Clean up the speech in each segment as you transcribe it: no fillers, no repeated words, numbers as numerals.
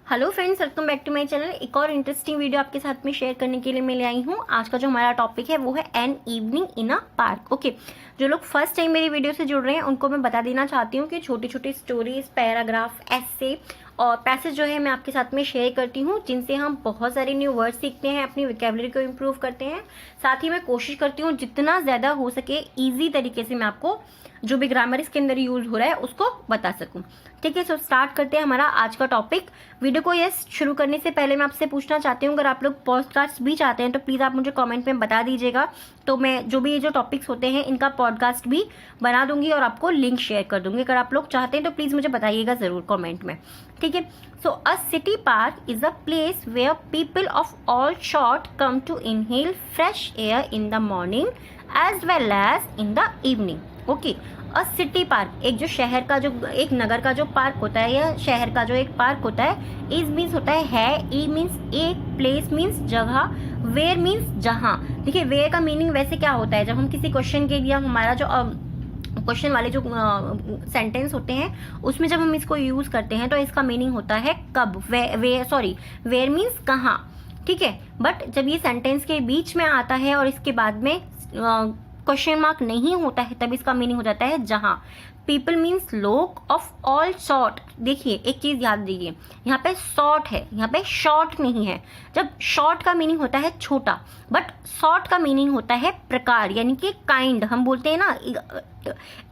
Hello friends, welcome back to my channel. एक और interesting video आपके साथ में शेयर करने के लिए मैं ले आई हूँ। आज का जो हमारा टॉपिक है वो है an evening in a park. Okay, जो लोग फर्स्ट टाइम मेरी वीडियो से जुड़ रहे हैं उनको मैं बता देना चाहती हूँ कि छोटी छोटी स्टोरीज, पैराग्राफ, ऐसे और पैसेज जो है मैं आपके साथ में शेयर करती हूँ, जिनसे हम बहुत सारे न्यू वर्ड सीखते हैं, अपनी वोकैबुलरी को इम्प्रूव करते हैं। साथ ही मैं कोशिश करती हूँ जितना ज़्यादा हो सके ईजी तरीके से मैं आपको जो भी ग्रामर इसके अंदर यूज हो रहा है उसको बता सकूं। ठीक है, सो स्टार्ट करते हैं हमारा आज का टॉपिक। वीडियो को यस शुरू करने से पहले मैं आपसे पूछना चाहती हूँ, अगर आप लोग पॉडकास्ट भी चाहते हैं तो प्लीज़ आप मुझे कमेंट में बता दीजिएगा, तो मैं जो भी ये जो टॉपिक्स होते हैं इनका पॉडकास्ट भी बना दूंगी और आपको लिंक शेयर कर दूंगी। अगर आप लोग चाहते हैं तो प्लीज़ मुझे बताइएगा ज़रूर कॉमेंट में। ठीक है, so a city park is a place where people of all sort come to inhale fresh air in the morning as well as in the evening. Okay, a city park एक जो शहर का जो एक नगर का जो पार्क होता है या शहर का जो एक पार्क होता है, इज मीन्स होता है, ई मीन्स एक, प्लेस मीन्स जगह, वेयर मीन्स जहाँ। देखिए, वेयर का मीनिंग वैसे क्या होता है, जब हम किसी क्वेश्चन के लिए हमारा जो क्वेश्चन वाले जो सेंटेंस होते हैं उसमें जब हम इसको यूज करते हैं तो इसका मीनिंग होता है कब। वेयर मीन्स कहाँ। ठीक है, बट जब ये सेंटेंस के बीच में आता है और इसके बाद में क्वेश्चन मार्क नहीं होता है तब इसका मीनिंग हो जाता है जहाँ। पीपल मीन्स लोग ऑफ ऑल सॉर्ट। देखिए एक चीज याद दीजिए, यहाँ पे सॉर्ट है, यहाँ पे शॉर्ट नहीं है। जब शॉर्ट का मीनिंग होता है छोटा, बट सॉर्ट का मीनिंग होता है प्रकार, यानी कि काइंड। हम बोलते हैं ना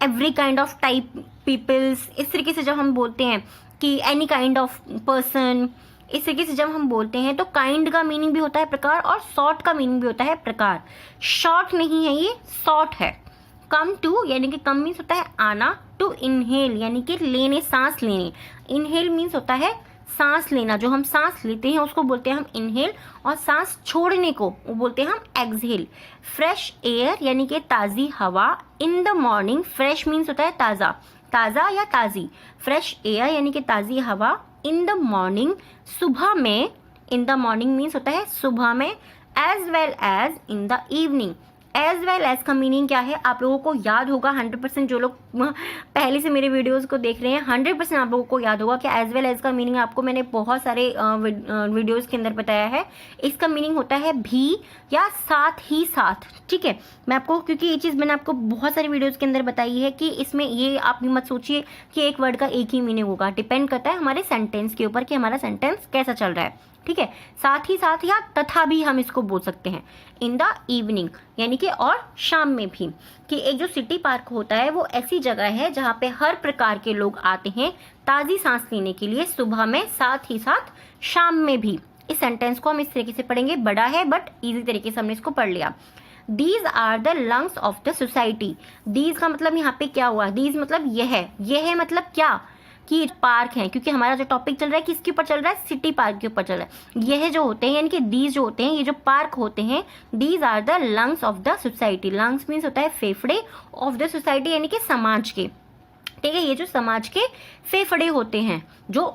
every kind of type peoples, इस तरीके से जब हम बोलते हैं कि एनी काइंड ऑफ पर्सन, इस तरीके से जब हम बोलते हैं तो काइंड का मीनिंग भी होता है प्रकार और सॉर्ट का मीनिंग भी होता है प्रकार। शॉर्ट नहीं है, ये सॉर्ट है। कम टू यानी कि कम मीन्स होता है आना, टू इनहेल यानी कि लेने, सांस लेने। इनहेल मीन्स होता है सांस लेना, जो हम सांस लेते हैं उसको बोलते हैं हम इनहेल, और सांस छोड़ने को वो बोलते हैं हम एक्सहेल। फ्रेश एयर यानी कि ताज़ी हवा। इन द मॉर्निंग, फ्रेश मीन्स होता है ताज़ा, ताज़ा या ताज़ी। फ्रेश एयर यानी कि ताज़ी हवा। इन द मॉर्निंग, सुबह में। इन द मॉर्निंग मीन्स होता है सुबह में। As well as in the evening. As well as का मीनिंग क्या है आप लोगों को याद होगा 100%। जो लोग पहले से मेरे वीडियोस को देख रहे हैं 100% आप लोगों को याद होगा कि एज वेल एज का मीनिंग आपको मैंने बहुत सारे वीडियोस के अंदर बताया है। इसका मीनिंग होता है भी या साथ ही साथ। ठीक है, मैं आपको, क्योंकि ये चीज़ मैंने आपको बहुत सारे वीडियोज़ के अंदर बताई है कि इसमें ये आप मत सोचिए कि एक वर्ड का एक ही मीनिंग होगा। डिपेंड करता है हमारे सेंटेंस के ऊपर कि हमारा सेंटेंस कैसा चल रहा है। ठीक है, साथ ही साथ या तथा भी हम इसको बोल सकते हैं। इन द इवनिंग यानी कि और शाम में भी, कि एक जो सिटी पार्क होता है वो ऐसी जगह है जहाँ पे हर प्रकार के लोग आते हैं ताज़ी सांस लेने के लिए, सुबह में, साथ ही साथ शाम में भी। इस सेंटेंस को हम इस तरीके से पढ़ेंगे, बड़ा है बट ईजी तरीके से हमने इसको पढ़ लिया। These are the lungs of the society. These का मतलब यहाँ पे क्या हुआ, दीज मतलब यह है मतलब क्या, कि पार्क है, क्योंकि हमारा जो टॉपिक चल रहा है किसके ऊपर चल रहा है, सिटी पार्क के ऊपर चल रहा है। यह जो होते हैं यानी कि दीज जो होते हैं, ये जो पार्क होते हैं, these are the lungs of the society. Lungs means होता है फेफड़े, ऑफ द सोसाइटी यानी कि समाज के। ठीक है, ये जो समाज के फेफड़े होते हैं जो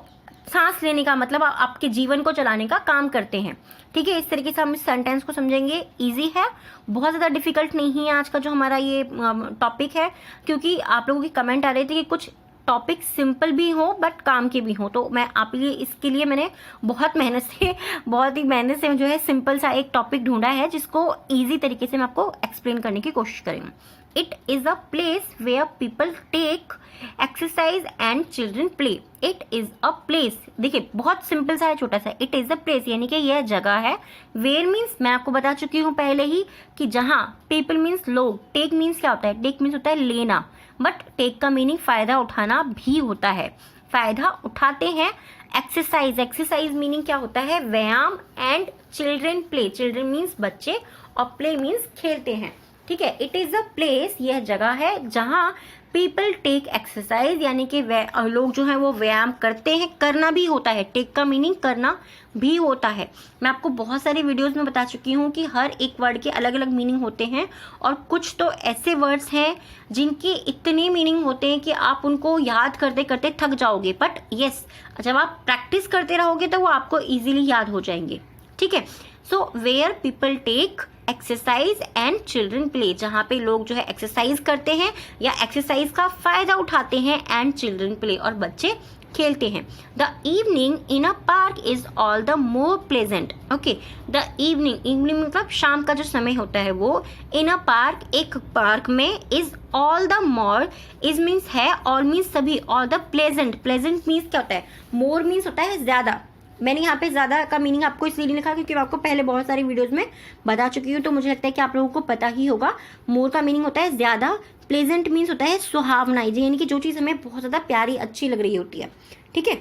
सांस लेने का मतलब आपके जीवन को चलाने का काम करते हैं। ठीक है, इस तरीके से हम इस सेंटेंस को समझेंगे। इजी है, बहुत ज़्यादा डिफिकल्ट नहीं है आज का जो हमारा ये टॉपिक है, क्योंकि आप लोगों की कमेंट आ रही थी कि कुछ टॉपिक सिंपल भी हो बट काम के भी हो, तो मैं आप लिए इसके लिए मैंने बहुत ही मेहनत से जो है सिंपल सा एक टॉपिक ढूंढा है जिसको इजी तरीके से मैं आपको एक्सप्लेन करने की कोशिश करूँगी। It is a place where people take exercise and children play. It is a place, देखिए बहुत सिंपल सा है, छोटा सा। इट इज़ अ प्लेस यानी कि यह जगह है। वेयर मीन्स मैं आपको बता चुकी हूँ पहले ही कि जहाँ। पीपल मीन्स लोग। टेक मीन्स क्या होता है, टेक मीन्स होता है लेना, बट टेक का मीनिंग फायदा उठाना भी होता है, फायदा उठाते हैं। एक्सरसाइज, एक्सरसाइज मीनिंग क्या होता है, व्यायाम। And children play, children means बच्चे और प्ले मीन्स खेलते हैं। ठीक है, इट इज़ अ प्लेस, यह जगह है जहाँ पीपल टेक एक्सरसाइज यानी कि लोग जो हैं वो व्यायाम करते हैं, करना भी होता है। टेक का मीनिंग करना भी होता है। मैं आपको बहुत सारे वीडियोस में बता चुकी हूँ कि हर एक वर्ड के अलग अलग मीनिंग होते हैं, और कुछ तो ऐसे वर्ड्स हैं जिनके इतने मीनिंग होते हैं कि आप उनको याद करते करते थक जाओगे, बट यस जब आप प्रैक्टिस करते रहोगे तो वो आपको ईजिली याद हो जाएंगे। ठीक है, so where people take exercise and children play, जहाँ पे लोग जो है एक्सरसाइज करते हैं या एक्सरसाइज का फायदा उठाते हैं, एंड चिल्ड्रन प्ले और बच्चे खेलते हैं। The evening in a park is all the more pleasant. Okay, the evening, evening मतलब शाम का जो समय होता है वो, इन अ पार्क, एक पार्क में, is all the more, is means है, और मीन्स सभी, all the pleasant, pleasant means क्या होता है, मोर मीन्स होता है ज़्यादा। मैंने यहाँ पे ज़्यादा का मीनिंग आपको इसलिए नहीं लिखा क्योंकि मैं आपको पहले बहुत सारी वीडियोस में बता चुकी हूँ, तो मुझे लगता है कि आप लोगों को पता ही होगा। मोर का मीनिंग होता है ज़्यादा, प्लेजेंट मीन्स होता है सुहावना, यानी कि जो चीज़ हमें बहुत ज़्यादा प्यारी अच्छी लग रही होती है, ठीक है,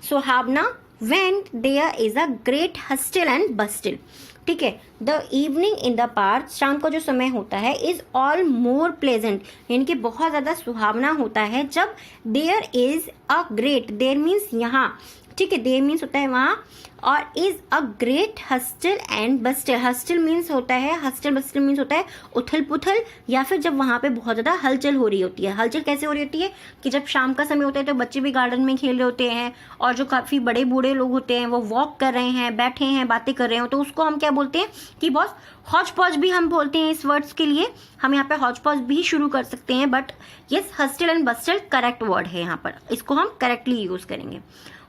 सुहावना। When there is a great hustle and bustle, ठीक है। The evening in the park, शाम का जो समय होता है, इज ऑल मोर प्लेजेंट, यानी कि बहुत ज़्यादा सुहावना होता है जब there is a great, there means यहाँ, ठीक है, देयर मीन्स होता है वहाँ, और is a great hustle and bustle, hustle means होता है, हस्टिल बस्टिल मीन्स होता है उथल पुथल, या फिर जब वहाँ पे बहुत ज़्यादा हलचल हो रही होती है। हलचल कैसे हो रही होती है कि जब शाम का समय होता है तो बच्चे भी गार्डन में खेल रहे होते हैं, और जो काफ़ी बड़े बूढ़े लोग होते हैं वो वॉक कर रहे हैं, बैठे हैं, बातें कर रहे हो, तो उसको हम क्या बोलते हैं कि बॉस, हॉच पॉच भी हम बोलते हैं इस वर्ड्स के लिए। हम यहाँ पे हॉच पॉच भी शुरू कर सकते हैं, but yes, hustle and bustle correct word है यहाँ पर, इसको हम करेक्टली यूज़ करेंगे।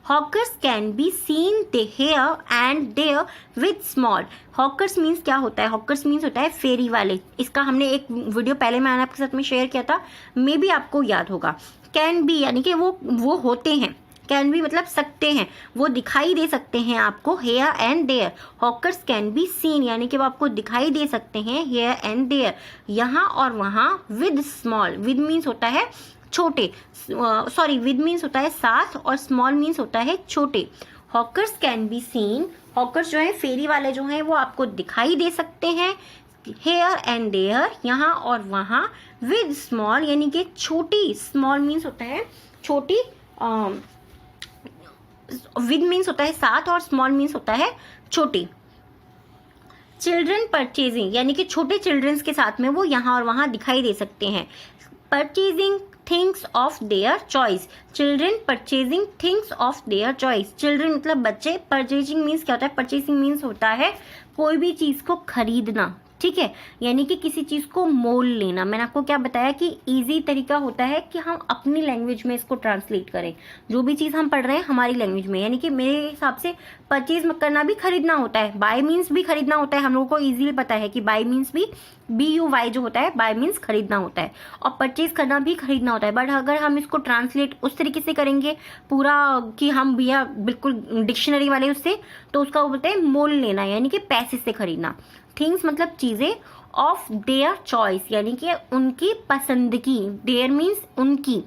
Hawkers can be seen here and there with small. Hawkers means क्या होता है, Hawkers means होता है फेरी वाले। इसका हमने एक वीडियो पहले मैंने आपके साथ में शेयर किया था, मे बी आपको याद होगा। Can be यानी कि वो होते हैं, कैन भी मतलब सकते हैं, वो दिखाई दे सकते हैं आपको, here and there. Hawkers can be seen यानी कि वो आपको दिखाई दे सकते हैं, हेयर एंड देयर, यहाँ और वहाँ, विद स्मॉल, विद मीन्स होता है छोटे, सॉरी, विद मीन्स होता है साथ, और स्मॉल मीन्स होता है छोटे। Hawkers can be scene, hawkers जो है फेरी वाले जो हैं वो आपको दिखाई दे सकते हैं, हेयर एंड देयर, यहाँ और वहाँ, विद स्मॉल यानी कि छोटी, स्मॉल मीन्स होता है छोटी, विद मीन्स होता है साथ, और स्मॉल मीन्स होता है छोटी। चिल्ड्रन परचेजिंग यानी कि छोटे चिल्ड्रंस के साथ में वो यहाँ और वहाँ दिखाई दे सकते हैं। Purchasing things of their choice, children purchasing things of their choice, children मतलब बच्चे, परचेजिंग मीन्स क्या होता है, परचेजिंग मीन्स होता है कोई भी चीज़ को खरीदना, ठीक है, यानी कि किसी चीज़ को मोल लेना। मैंने आपको क्या बताया कि इजी तरीका होता है कि हम अपनी लैंग्वेज में इसको ट्रांसलेट करें, जो भी चीज़ हम पढ़ रहे हैं हमारी लैंग्वेज में, यानी कि मेरे हिसाब से परचेज करना भी खरीदना होता है, बाय मीन्स भी खरीदना होता है, हम लोगों को इजीली पता है कि बाय मीन्स भी BUY जो होता है, बाय मीन्स खरीदना होता है, और परचेज करना भी खरीदना होता है। बट अगर हम इसको ट्रांसलेट उस तरीके से करेंगे पूरा कि हम भैया बिल्कुल डिक्शनरी वाले उससे, तो उसका बोलते हैं मोल लेना, यानी कि पैसे से खरीदना। थिंग्स मतलब चीज़ें, ऑफ देयर चॉइस यानी कि उनकी पसंद की, देयर मीन्स उनकी,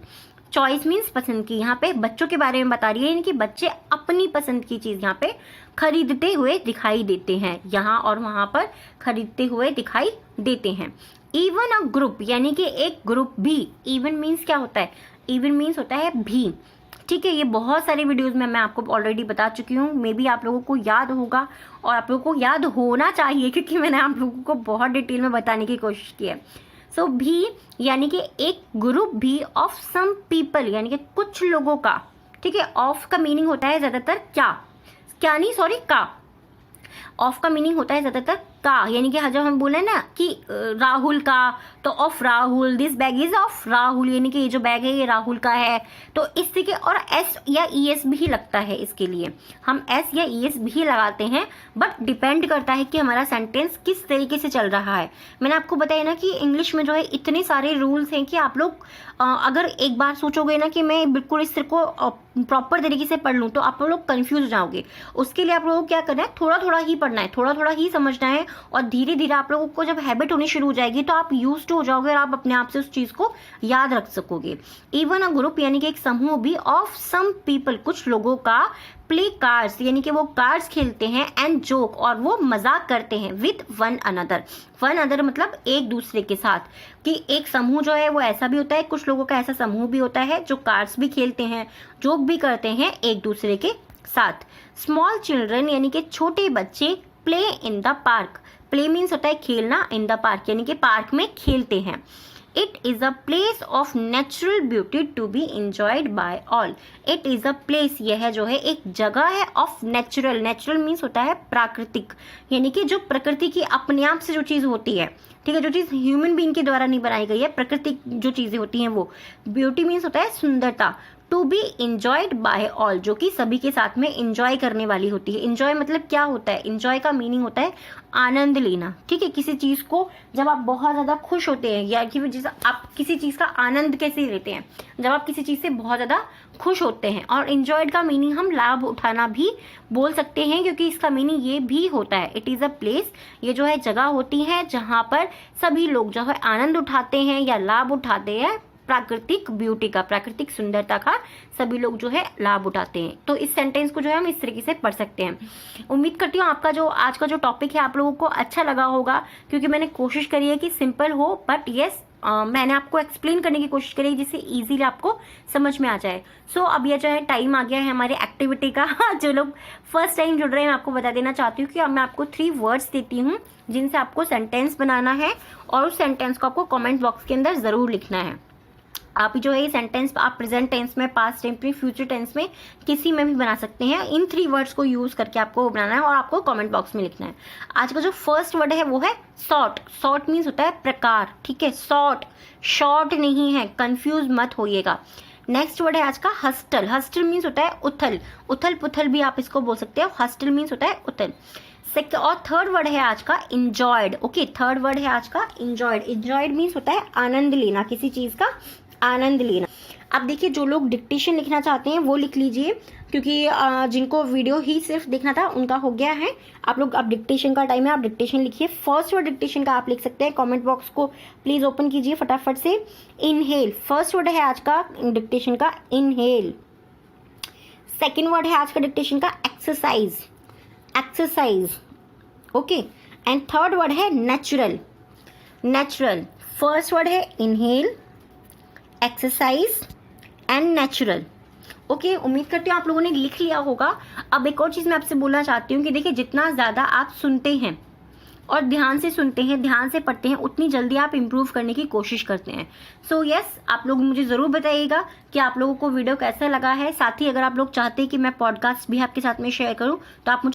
चॉइस मीन्स पसंद की। यहाँ पे बच्चों के बारे में बता रही है, यानी कि बच्चे अपनी पसंद की चीज़ यहाँ पे खरीदते हुए दिखाई देते हैं, यहाँ और वहाँ पर खरीदते हुए दिखाई देते हैं। इवन अ ग्रुप यानी कि एक ग्रुप भी, इवन मीन्स क्या होता है, इवन मीन्स होता है भी, ठीक है। ये बहुत सारी वीडियोस में मैं आपको ऑलरेडी बता चुकी हूँ, मे बी आप लोगों को याद होगा, और आप लोगों को याद होना चाहिए क्योंकि मैंने आप लोगों को बहुत डिटेल में बताने की कोशिश की है। सो भी यानी कि एक ग्रुप भी, ऑफ सम पीपल यानी कि कुछ लोगों का, ठीक है। ऑफ का मीनिंग होता है ज़्यादातर क्या नहीं, सॉरी, का। ऑफ का मीनिंग होता है ज़्यादातर का, यानी कि जब हम बोले ना कि राहुल का, तो of Rahul, this bag is of Rahul, यानी कि ये जो बैग है ये राहुल का है। तो इस तरीके, और एस या ES भी लगता है इसके लिए, हम एस या ES भी लगाते हैं, बट डिपेंड करता है कि हमारा सेंटेंस किस तरीके से चल रहा है। मैंने आपको बताया ना कि इंग्लिश में जो है इतने सारे रूल्स हैं कि आप लोग अगर एक बार सोचोगे ना कि मैं बिल्कुल इस को प्रॉपर तरीके से पढ़ लूँ, तो आप लोग कंफ्यूज हो जाओगे। उसके लिए आप लोगों को क्या करना है, थोड़ा थोड़ा ही पढ़ना है, थोड़ा थोड़ा ही समझना है, और धीरे धीरे आप लोगों को जब हैबिट होनी शुरू हो जाएगी तो आप यूज्ड हो जाओगे, और आप अपने आप से उस चीज़ को याद रख सकोगे। इवन अ ग्रुप यानी कि एक समूह भी, ऑफ सम पीपल कुछ लोगों का, प्ले कार्ड्स यानी कि वो कार्ड्स खेलते हैं, एंड जोक और वो मजाक करते हैं, with one another, one other मतलब एक दूसरे के साथ, कि एक समूह जो है वो ऐसा भी होता है, कुछ लोगों का ऐसा समूह भी होता है जो कार्ड्स भी खेलते हैं, जोक भी करते हैं एक दूसरे के साथ। स्मॉल चिल्ड्रन यानी कि छोटे बच्चे, play in the park, play means होता है खेलना, इन द पार्क यानी कि पार्क में खेलते हैं। It is a place of natural beauty to be enjoyed by all, it is a place, यह जो है एक जगह है, ऑफ नेचुरल, नेचुरल मीन्स होता है प्राकृतिक, यानी कि जो प्रकृति की अपने आप से जो चीज़ होती है, ठीक है, जो चीज़ ह्यूमन बीइंग के द्वारा नहीं बनाई गई है, प्रकृतिक जो चीज़ें होती हैं वो। ब्यूटी मीन्स होता है सुंदरता, to be enjoyed by all, जो कि सभी के साथ में इंजॉय करने वाली होती है। इंजॉय मतलब क्या होता है? इंजॉय का मीनिंग होता है आनंद लेना, ठीक है। किसी चीज़ को जब आप बहुत ज़्यादा खुश होते हैं या कि जैसे आप किसी चीज़ का आनंद कैसे लेते हैं, जब आप किसी चीज़ से बहुत ज़्यादा खुश होते हैं। और इंजॉयड का मीनिंग हम लाभ उठाना भी बोल सकते हैं, क्योंकि इसका मीनिंग ये भी होता है इट इज़ अ प्लेस, ये जो है जगह होती है जहाँ पर सभी लोग जो है आनंद उठाते हैं या लाभ उठाते हैं प्राकृतिक ब्यूटी का, प्राकृतिक सुंदरता का सभी लोग जो है लाभ उठाते हैं। तो इस सेंटेंस को जो है हम इस तरीके से पढ़ सकते हैं। उम्मीद करती हूँ आपका जो आज का जो टॉपिक है आप लोगों को अच्छा लगा होगा, क्योंकि मैंने कोशिश करी है कि सिंपल हो, बट येस मैंने आपको एक्सप्लेन करने की कोशिश करी जिससे इजीली आपको समझ में आ जाए। सो अब ये जो है टाइम आ गया है हमारे एक्टिविटी का। जो लोग फर्स्ट टाइम जुड़ रहे हैं मैं आपको बता देना चाहती हूँ कि अब मैं आपको 3 वर्ड्स देती हूँ जिनसे आपको सेंटेंस बनाना है, और उस सेंटेंस को आपको कमेंट बॉक्स के अंदर ज़रूर लिखना है। आप जो है ये सेंटेंस आप प्रेजेंट टेंस में, पास्ट टेंस में, फ्यूचर टेंस में किसी में भी बना सकते हैं। इन 3 वर्ड्स को यूज़ करके आपको बनाना है और आपको कमेंट बॉक्स में लिखना है। आज का जो फर्स्ट वर्ड है वो है सॉर्ट। सॉर्ट मीन्स होता है प्रकार, ठीक है। सॉर्ट, शॉर्ट नहीं है, कंफ्यूज मत होइएगा। नेक्स्ट वर्ड है आज का हस्टल। हस्टल मीन्स होता है उथल, उथल पुथल भी आप इसको बोल सकते हो। हस्टल मीन्स होता है उथल। और थर्ड वर्ड है आज का इंजॉयड। ओके, थर्ड वर्ड है आज का इंजॉयड। इंजॉयड मीन्स होता है आनंद लेना, किसी चीज़ का आनंद लेना। अब देखिए जो लोग डिक्टेशन लिखना चाहते हैं वो लिख लीजिए, क्योंकि जिनको वीडियो ही सिर्फ देखना था उनका हो गया है। आप लोग अब डिक्टेशन का टाइम है, आप डिक्टेशन लिखिए। फर्स्ट वर्ड डिक्टेशन का आप लिख सकते हैं। कमेंट बॉक्स को प्लीज ओपन कीजिए फटाफट से। इनहेल फर्स्ट वर्ड है आज का डिक्टेशन का, इनहेल। सेकेंड वर्ड है आज का डिक्टेशन का exercise, exercise. Okay, and third word है नेचुरल, नेचुरल। फर्स्ट वर्ड है inhale, exercise and natural. Okay, उम्मीद करती हूँ आप लोगों ने लिख लिया होगा। अब एक और चीज़ मैं आपसे बोलना चाहती हूँ कि देखिए जितना ज़्यादा आप सुनते हैं और ध्यान से सुनते हैं, ध्यान से पढ़ते हैं, उतनी जल्दी आप इम्प्रूव करने की कोशिश करते हैं। सो यस, आप लोग मुझे ज़रूर बताइएगा कि आप लोगों को वीडियो कैसा लगा है। साथ ही अगर आप लोग चाहते हैं कि मैं पॉडकास्ट भी आपके साथ में शेयर करूँ तो आप मुझे